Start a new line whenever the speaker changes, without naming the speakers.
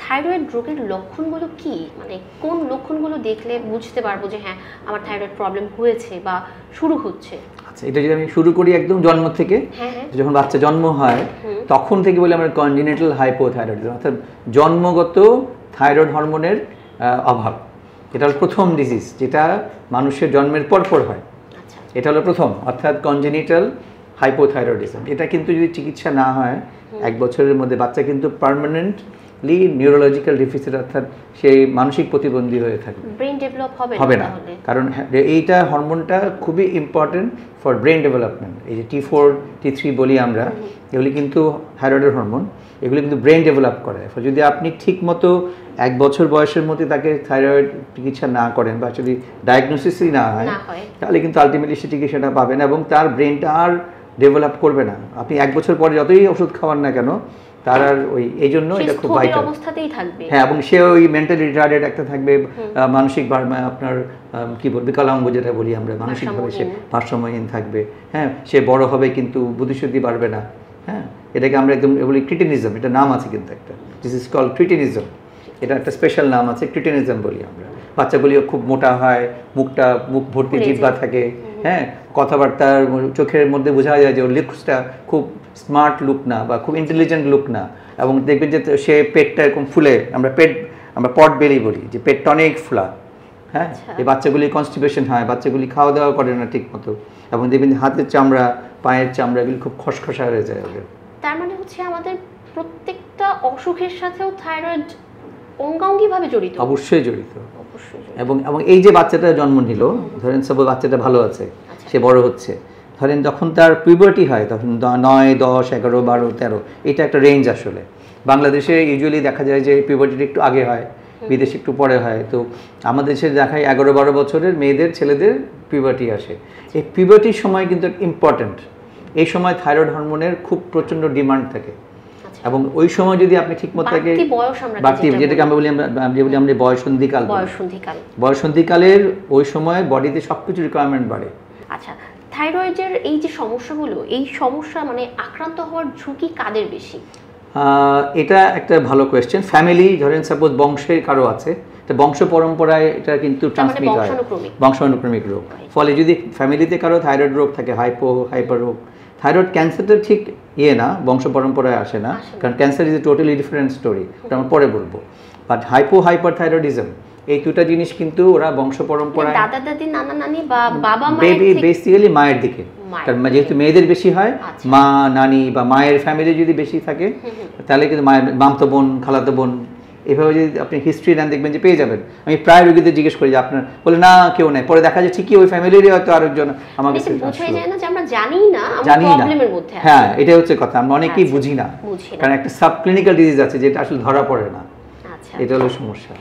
Thyroid রোগের লক্ষণগুলো কি, মানে কোন লক্ষণগুলো দেখলে বুঝতে পারবো যে হ্যাঁ আমার থাইরয়েড প্রবলেম হয়েছে বা শুরু হচ্ছে?
আচ্ছা, এটা যদি আমি শুরু করি একদম জন্ম থেকে, যখন বাচ্চা জন্ম হয় তখন থেকে বলি আমরা কনজেনিটাল হাইপোথাইরয়েডিজম, অর্থাৎ জন্মগত থাইরয়েড হরমোনের অভাব। এটা হলো প্রথম ডিজিজ যেটা মানুষের জন্মের পর হয়। এটা হলো প্রথম, অর্থাৎ কনজেনিটাল হাইপোথাইরয়েডিজম। এটা কিন্তু যদি চিকিৎসা না হয় 1 বছরের মধ্যে বাচ্চা কিন্তু পার্মানেন্টলি নিউরোলজিক্যাল ডিফিসিট, অর্থাৎ সেই মানসিক প্রতিবন্ধী হয়ে থাকবে,
ব্রেন ডেভেলপ
হবে না। কারণ এইটা হরমোনটা খুবই ইম্পর্টেন্ট ফর ব্রেন ডেভেলপমেন্ট। এই যে T4 T3 বলি আমরা, এগুলি কিন্তু থাইরয়েডের হরমোন, এগুলি কিন্তু ব্রেন ডেভেলপ করে। যদি আপনি ঠিক মতো 1 বছর বয়সের মধ্যে তাকে থাইরয়েড চিকিৎসা না করেন বা যদি ডায়াগনোসিসই না হয়, তাহলে কিন্তু আলটিমেটলি সে চিকিৎসাটা পাবে না এবং তার ব্রেনটা আর ডেভেলপ করবে না। আপনি 1 বছর পরে যতই ওষুধ খাওয়ান না কেন, তার আর ওই এই জন্য এটা খুব ভাইটাল
অবস্থাতেই থাকবে।
হ্যাঁ, এবং সে ওই মেন্টালি রিটার্ডেড একটা থাকবে, মানসিক আপনার কি বল বিকলাঙ্গ যেটা বলি আমরা, মানসিকভাবে সে ভারসাম্যহীন থাকবে। হ্যাঁ, সে বড় হবে কিন্তু বুদ্ধিশুদ্ধি বাড়বে না। হ্যাঁ, এটাকে আমরা একদম বলি ক্রিটিনিজম, এটা নাম আছে কিন্তু একটা, দিস ইজ কল্ড ক্রিটিনিজম। এটা একটা স্পেশাল নাম আছে, ক্রিটিনিজম বলি আমরা। বাচ্চাগুলিও খুব মোটা হয়, মুখ ভর্তি জিহ্বা থাকে। হ্যাঁ, কথাবার্তার চোখের মধ্যে বোঝা যায় যে ওর লুকসটা খুব স্মার্ট লুক না বা খুব ইন্টেলিজেন্ট লুক না। এবং দেখবেন যে সে পেটটা এরকম ফুলে, আমরা পট বেলি বলি, যে পেটটা অনেক ফুলা। হ্যাঁ, এই বাচ্চাগুলি কনস্টিপেশন হয়, বাচ্চাগুলি খাওয়া দাওয়া করে না ঠিক মতো, এবং দেখবেন যে হাতের চামড়া, পায়ের চামড়া এগুলি খুব খসখসা হয়ে যায় ওদের।
তার মানে হচ্ছে আমাদের প্রত্যেকটা অসুখের সাথেও থাইরয়েড অঙ্গাঙ্গিভাবে জড়িত।
অবশ্যই জড়িত। এবং এই যে বাচ্চাটা জন্ম নিল, ধরেন সব বাচ্চাটা ভালো আছে, সে বড় হচ্ছে, ধরেন যখন তার পিউবার্টি হয় তখন 9, 10, 11, 12, 13, এটা একটা রেঞ্জ। আসলে বাংলাদেশে ইউজুয়ালি দেখা যায় যে পিউবার্টিটা একটু আগে হয়, বিদেশে একটু পরে হয়। তো আমাদের দেশে দেখায় 11-12 বছরের মেয়েদের, ছেলেদের পিউবার্টি আসে। এই পিউবার্টির সময় কিন্তু ইম্পর্ট্যান্ট। এই সময় থাইরয়েড হরমোনের খুব প্রচণ্ড ডিমান্ড থাকে, এবং ওই সময় যদি আপনি ঠিক মতো থাকে বাড়তি, যেটাকে আমরা বলি আমরা বয়ঃসন্ধিকালের ওই সময় বডিতে সবকিছু রিকোয়ারমেন্ট বাড়ে।
আচ্ছা, থাইরয়েডের এই যে সমস্যাগুলো, এই সমস্যা মানে আক্রান্ত হওয়ার ঝুঁকি কাদের বেশি?
এটা একটা ভালো কোয়েশ্চেন। ফ্যামিলি, ধরেন সাপোজ বংশের কারো আছে, তো বংশ পরম্পরায় এটা কিন্তু ট্রান্সমিট হয়, বংশানুক্রমিক রোগ। ফলে যদি ফ্যামিলিতে কারো থাইরয়েড রোগ থাকে, হাইপার রোগ, থাইরয়েড ক্যান্সারটা ঠিক না, বংশ পরম্পরায় আসে না, কারণ cancer is a totally different story, ওটা আমরা পরে বলবো। বাট হাইপারথাইরয়েডিজম, এই দুটা জিনিস কিন্তু ওরা বংশ পরম্পরায়,
দাদা দাদি, নানা নানি বা বাবা মায়ের
বেসিক্যালি মায়ের দিকে, কারণ যেহেতু মেয়েদের বেশি হয়, মা, নানি বা মায়ের ফ্যামিলি যদি বেশি থাকে, তাহলে কিন্তু মায়ের মামতো বোন, খালাতো বোন, এভাবে যদি আপনি হিস্ট্রি নেন দেখবেন যে পেয়ে যাবেন। আমি প্রায় রোগীদের জিজ্ঞেস করি যে আপনার, বলে না কেউ নেই, পরে দেখা যায় ঠিকই ওই ফ্যামিলিরই হয়তো আরেকজন আমাকে জানি না। হ্যাঁ, এটাই হচ্ছে কথা, আমরা অনেকেই বুঝি না, কারণ একটা সাব ক্লিনিক্যাল ডিজিজ আছে যেটা আসলে ধরা পড়ে না, এটা হলো সমস্যা।